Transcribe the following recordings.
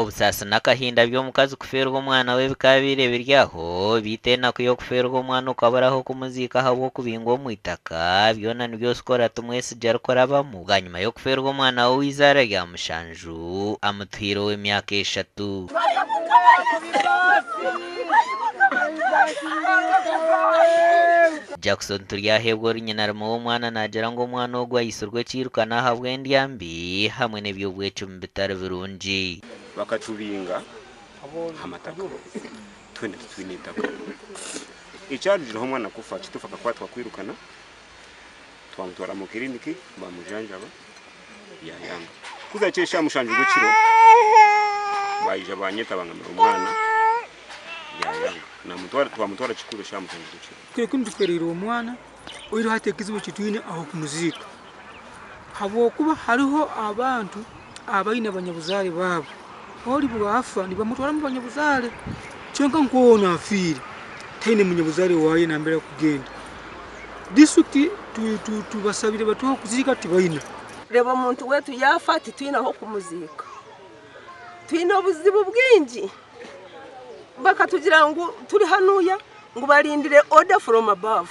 obusasi n'akahinda by'omukazi kuferwa omwana we bikaba birebiryaho bitena kuyo kuferwa omwana ukaburaho kumuziika habw'okubingwa omu itaka byona nibyo sikora tumwesija arikurabamu bwanyuma yo kuferwa omwana we w'izara rya mushanju amutuhire w'emyaka 3. Jackson turyahebwa orinyina arimo w'omwana nagira ngu omwana ogu ayisurwe kirukana ahabwa endyambi hamwe n'ebyobwecumi bitari birungi bakatubinga amataka twene twine itaka icyarujiraho omwana kufa kitufa akakwatwa kwirukana twamutwara mu kiriniki bamujanjaba yayanga kuza cyesha mushanju gukiro bayija banyeta bangamira omwana yayanga namutwara twamutwara Kikuube sha mushanju gukiro kwekundi twerera omwana oiro hatekizibu kitwine aho kumuziika habwokuba hariho abantu abaine abanyabuzare babo oli bwafa nibamutwara mu banyabuzare kyonka nkona afire taine munyabuzare waye nambere kugenda district tubasabire batuho kuzika tibaine reba muntu wetu yafa titwina ho kumuzika twina obuzibu bwingi bakatugira ngo turi hanuya ngo barindire order from above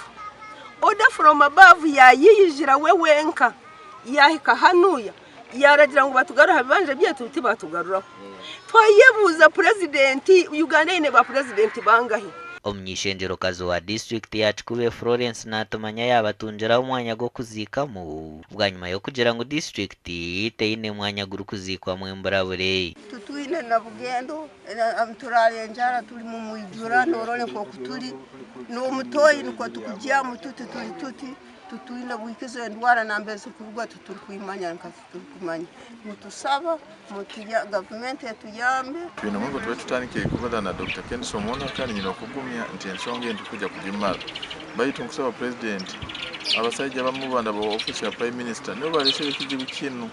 yayiyijira we wenka yahika hanuya yaragira ngo batugarura bibanje byetu tibatugaruraho twayebuza president Uganda ine ba president bangahe omnyishenjerokazi wa district ya Kikuube Florence natumanya yabatunjira umwanya go kuzikamu bwanyuma yo kugira ngo district teine mwanya guru kuzikwa mu imburabure tutwine na bugendo turare njara turi mu mwijura norone ko kuturi no mutoyi nuko tukujya mututi tuti tutwine bwikize ndwara nambeze kurugwa tuturkwimanya nkatuturkwimanya mutusaba mutija government yatuyambe bino ngo tuwe tutanike kubada na Dr. Kenso Mona kandi nyino kugumya nti ensonge ndikuja kujimala bayito nkusaba president abasajja bamubanda ba office ya prime minister no baleshe kijibu kinu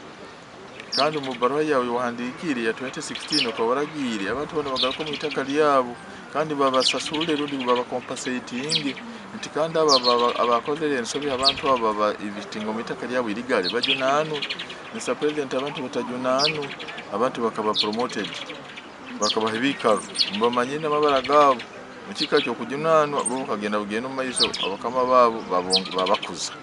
kandi mu barua yawe wahandikire ya 2016 okabaragiire abantu bano bagarako mu itaka lyabo kandi babasasule rudi baba compensating nti kandi abakozere ensobi abantu aba ibitingo mu itaka lyabo iligale bajunanu Mr. President abantu batajunanu abantu bakaba promoted bakaba hibikaru mbamanye n'amabara gabo mu kika cyo kujunanu abo kagenda bugeno maiso abakama babo babakuza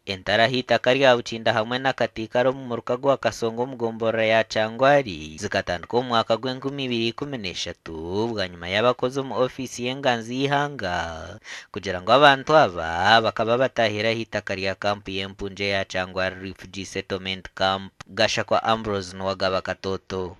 entara hitaka rya Bukinda hamwe n'akatikaro mu muruka gwa Kasongo mugombora ya Cangwari zikatandika umwaka gw'2013 bwanyuma y'abakozi mu ofisi y'enganzi y'ihanga kugira ngo abantu aba bakaba batahira hitaka rya kampu y'empunje ya Cangwari refugee settlement camp gasha kwa Ambrose n'uwagaba katoto